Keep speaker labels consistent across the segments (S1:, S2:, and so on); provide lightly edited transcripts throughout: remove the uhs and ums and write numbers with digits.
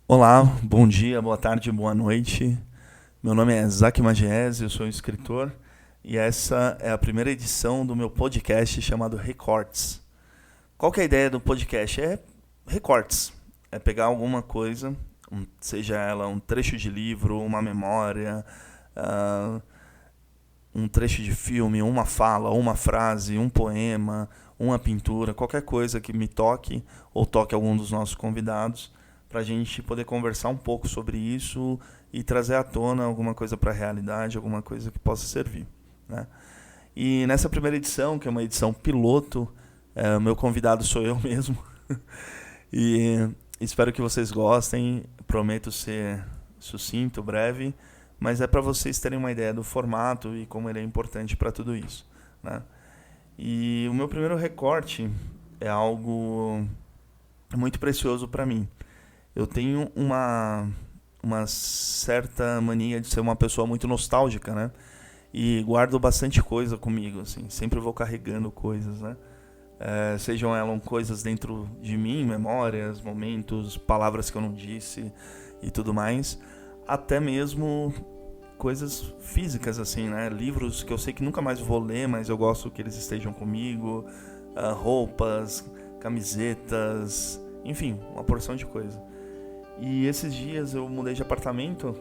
S1: Olá, bom dia, boa tarde, boa noite. Meu nome é Zac Magiese, eu sou um escritor e essa é a primeira edição do meu podcast chamado Recortes. Qual que é a ideia do podcast? É recortes, é pegar alguma coisa, seja ela um trecho de livro, uma memória, uh, um trecho de filme, uma fala, uma frase, um poema, uma pintura, qualquer coisa que me toque ou toque algum dos nossos convidados, para a gente poder conversar um pouco sobre isso e trazer à tona alguma coisa para a realidade, alguma coisa que possa servir, né? E nessa primeira edição, que é uma edição piloto, o meu convidado sou eu mesmo. E espero que vocês gostem, prometo ser sucinto, breve, mas é para vocês terem uma ideia do formato e como ele é importante para tudo isso, né? E o meu primeiro recorte é algo muito precioso para mim. Eu tenho uma certa mania de ser uma pessoa muito nostálgica, né? E guardo bastante coisa comigo, assim. Sempre vou carregando coisas, né? Sejam elas coisas dentro de mim, memórias, momentos, palavras que eu não disse e tudo mais. Até mesmo coisas físicas, assim, né? Livros que eu sei que nunca mais vou ler, mas eu gosto que eles estejam comigo. Roupas, camisetas, enfim, uma porção de coisa. E esses dias eu mudei de apartamento,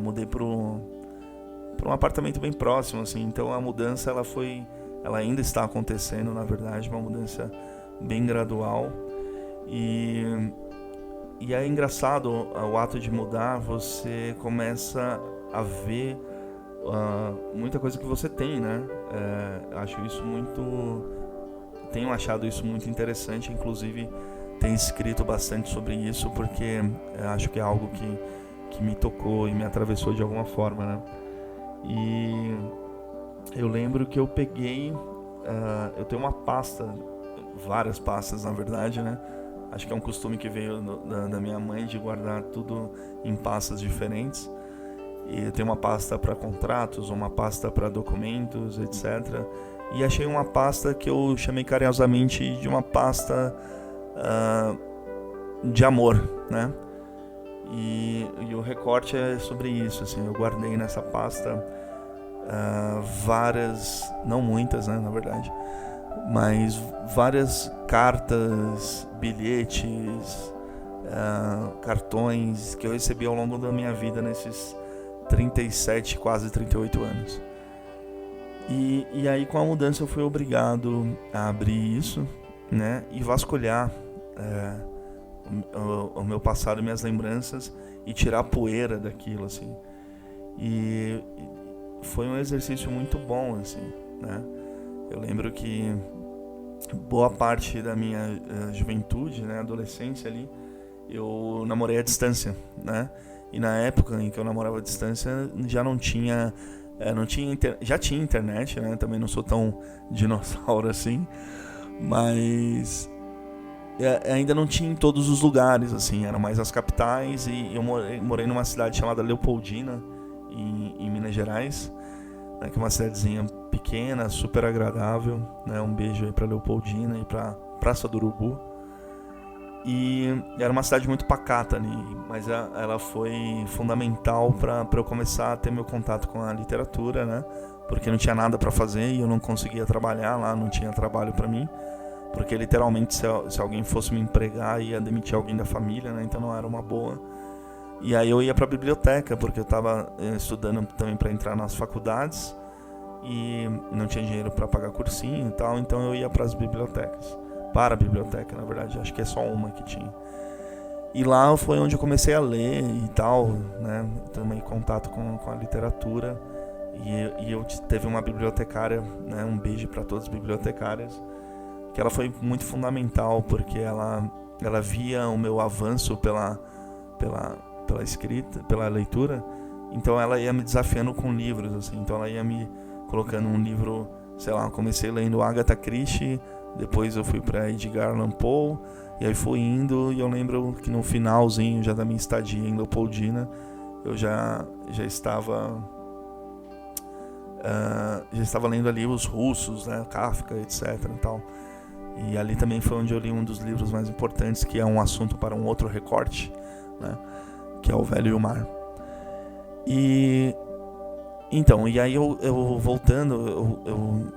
S1: mudei para um apartamento bem próximo, assim. Então a mudança ela ainda está acontecendo, na verdade, uma mudança bem gradual. E é engraçado o ato de mudar, você começa a ver muita coisa que você tem, né? Tenho achado isso muito interessante, inclusive tenho escrito bastante sobre isso porque acho que é algo que me tocou e me atravessou de alguma forma, né? E eu lembro que eu peguei, eu tenho uma pasta, várias pastas na verdade, né? Acho que é um costume que veio da minha mãe de guardar tudo em pastas diferentes. E eu tenho uma pasta para contratos, uma pasta para documentos, etc. E achei uma pasta que eu chamei carinhosamente de uma pasta de amor, né? E o recorte é sobre isso, assim. Eu guardei nessa pasta várias, não muitas, né, na verdade, mas várias cartas, bilhetes, cartões que eu recebi ao longo da minha vida nesses 37, quase 38 anos. E aí com a mudança eu fui obrigado a abrir isso, né, e vasculhar o meu passado e minhas lembranças e tirar a poeira daquilo, assim. E foi um exercício muito bom, assim, né? Eu lembro que boa parte da minha juventude, né, adolescência ali, eu namorei à distância, né? E na época em que eu namorava à distância já não tinha, já tinha internet, né? Também não sou tão dinossauro assim, mas ainda não tinha em todos os lugares, assim, eram mais as capitais. E eu morei numa cidade chamada Leopoldina, em Minas Gerais, né, que é uma cidadezinha pequena, super agradável, né? Um beijo aí pra Leopoldina e pra Praça do Urubu. E era uma cidade muito pacata ali, mas ela foi fundamental para eu começar a ter meu contato com a literatura, né? Porque não tinha nada para fazer e eu não conseguia trabalhar lá, não tinha trabalho para mim, porque literalmente se alguém fosse me empregar ia demitir alguém da família, né? Então não era uma boa. E aí eu ia para a biblioteca, porque eu estava estudando também para entrar nas faculdades e não tinha dinheiro para pagar cursinho e tal, então eu ia para as bibliotecas. Para a biblioteca, na verdade, acho que é só uma que tinha. E lá foi onde eu comecei a ler e tal, né? Também contato com a literatura. E eu teve uma bibliotecária, né? Um beijo para todas as bibliotecárias, que ela foi muito fundamental, porque ela via o meu avanço pela escrita, pela leitura. Então ela ia me desafiando com livros, assim. Então ela ia me colocando um livro, sei lá, comecei lendo Agatha Christie, depois eu fui para Edgar Allan Poe, e aí fui indo. E eu lembro que no finalzinho já da minha estadia em Leopoldina, eu já estava lendo ali os russos, né, Kafka, etc. e tal. E ali também foi onde eu li um dos livros mais importantes, que é Um Assunto para um Outro Recorte, né? Que é O Velho e o Mar. E então, e aí eu voltando,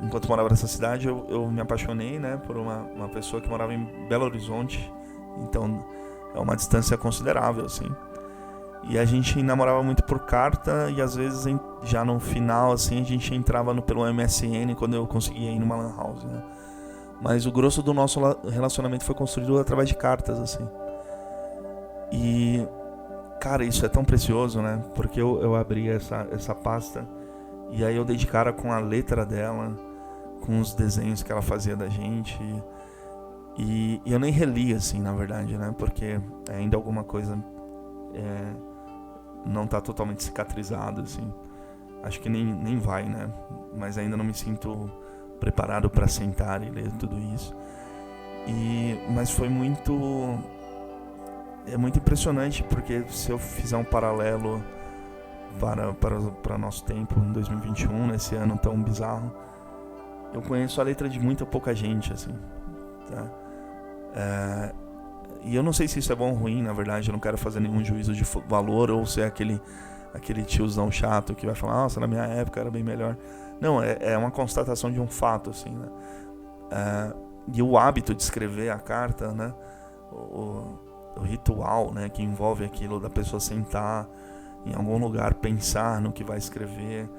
S1: enquanto morava nessa cidade, eu me apaixonei, né, por uma pessoa que morava em Belo Horizonte. Então é uma distância considerável, assim. E a gente namorava muito por carta, e às vezes já no final, assim, a gente entrava pelo MSN quando eu conseguia ir numa lan house, né? Mas o grosso do nosso relacionamento foi construído através de cartas, assim. E, cara, isso é tão precioso, né? Porque eu abri essa pasta e aí eu dei de cara com a letra dela, com os desenhos que ela fazia da gente. E eu nem reli, assim, na verdade, né? Porque ainda alguma coisa não tá totalmente cicatrizado, assim. Acho que nem vai, né? Mas ainda não me sinto preparado para sentar e ler tudo isso. Mas foi muito impressionante, porque se eu fizer um paralelo para nosso tempo, em 2021, nesse ano tão bizarro, eu conheço a letra de muita pouca gente, assim, tá? E eu não sei se isso é bom ou ruim, na verdade. Eu não quero fazer nenhum juízo de valor, ou se é aquele tiozão chato que vai falar, nossa, na minha época era bem melhor. Não, é uma constatação de um fato, assim, né? E o hábito de escrever a carta, né? O ritual, né, que envolve aquilo da pessoa sentar em algum lugar, pensar no que vai escrever,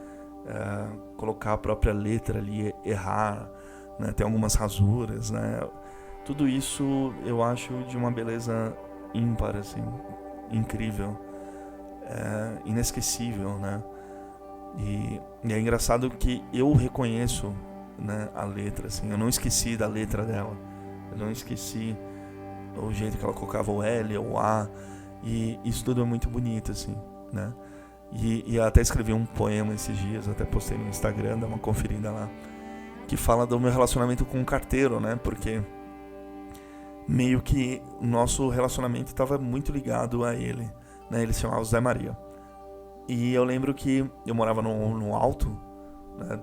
S1: colocar a própria letra ali, errar, né, tem algumas rasuras, né? Tudo isso eu acho de uma beleza ímpar, assim, incrível, inesquecível, né? E é engraçado que eu reconheço, né, a letra, assim, eu não esqueci da letra dela, eu não esqueci o jeito que ela colocava o L ou o A, e isso tudo é muito bonito, assim, né? E eu até escrevi um poema esses dias, até postei no Instagram, dá uma conferida lá, que fala do meu relacionamento com o carteiro, né? Porque meio que o nosso relacionamento estava muito ligado a ele, né? Ele se chamava Zé Maria. E eu lembro que eu morava no alto, né,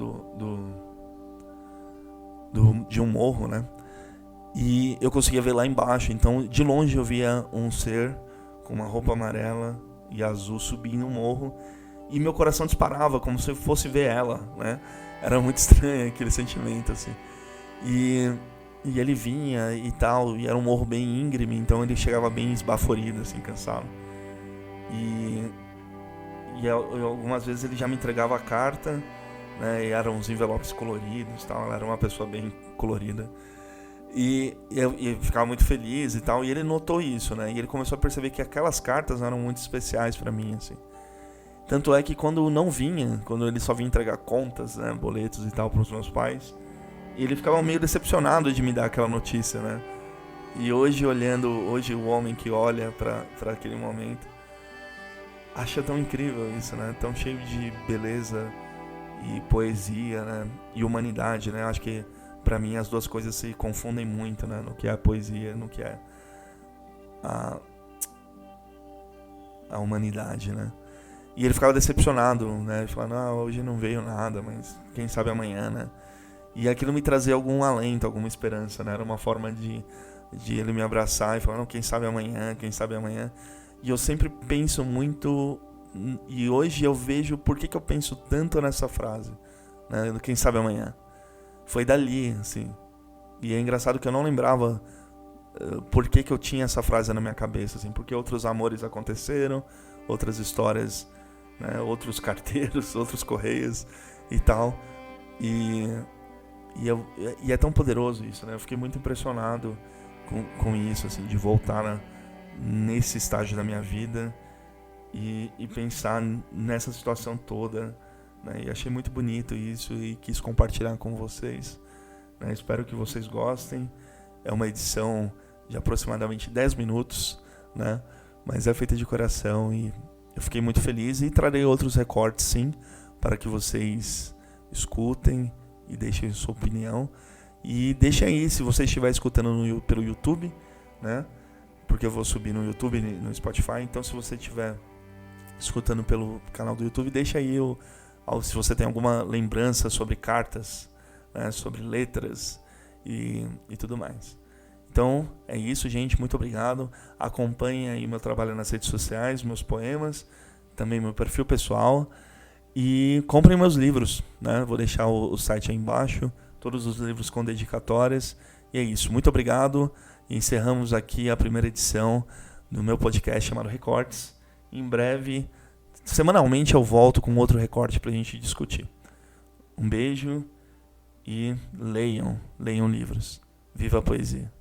S1: de um morro, né? E eu conseguia ver lá embaixo. Então, de longe eu via um ser com uma roupa amarela e azul subindo o morro, e meu coração disparava como se eu fosse ver ela, né? Era muito estranho aquele sentimento, assim. E ele vinha e tal, e era um morro bem íngreme, então ele chegava bem esbaforido, assim, cansado. E algumas vezes ele já me entregava a carta, né? E eram uns envelopes coloridos, tal. Ela era uma pessoa bem colorida. E eu ficava muito feliz e tal, e ele notou isso, né? E ele começou a perceber que aquelas cartas eram muito especiais pra mim, assim. Tanto é que quando não vinha, quando ele só vinha entregar contas, né, boletos e tal pros meus pais, ele ficava meio decepcionado de me dar aquela notícia, né? E hoje o homem que olha pra aquele momento acha tão incrível isso, né? Tão cheio de beleza e poesia, né? E humanidade, né? Acho que pra mim as duas coisas se confundem muito, né? No que é a poesia, no que é a humanidade, né? E ele ficava decepcionado, né? Ele falava, não, hoje não veio nada, mas quem sabe amanhã, né? E aquilo me trazia algum alento, alguma esperança, né? Era uma forma de ele me abraçar e falar, não, quem sabe amanhã, quem sabe amanhã. E eu sempre penso muito, e hoje eu vejo por que eu penso tanto nessa frase, né? Quem sabe amanhã. Foi dali, assim. E é engraçado que eu não lembrava por que eu tinha essa frase na minha cabeça, assim. Porque outros amores aconteceram, outras histórias, né? Outros carteiros, outros correios e tal. E é tão poderoso isso, né? Eu fiquei muito impressionado com isso, assim, de voltar nesse estágio da minha vida e pensar nessa situação toda, né? E achei muito bonito isso e quis compartilhar com vocês, né? Espero que vocês gostem. É uma edição de aproximadamente 10 minutos, né? Mas é feita de coração e eu fiquei muito feliz, e trarei outros recortes, sim, para que vocês escutem e deixem sua opinião. E deixem aí, se você estiver escutando pelo YouTube, né? Porque eu vou subir no YouTube e no Spotify. Então, se você estiver escutando pelo canal do YouTube, deixa aí se você tem alguma lembrança sobre cartas, né? Sobre letras e tudo mais. Então, é isso, gente. Muito obrigado. Acompanhem aí meu trabalho nas redes sociais, meus poemas, também meu perfil pessoal. E comprem meus livros, né? Vou deixar o site aí embaixo. Todos os livros com dedicatórias. E é isso. Muito obrigado. E encerramos aqui a primeira edição do meu podcast chamado Recortes. Em breve, semanalmente, eu volto com outro recorte para a gente discutir. Um beijo e leiam livros. Viva a poesia!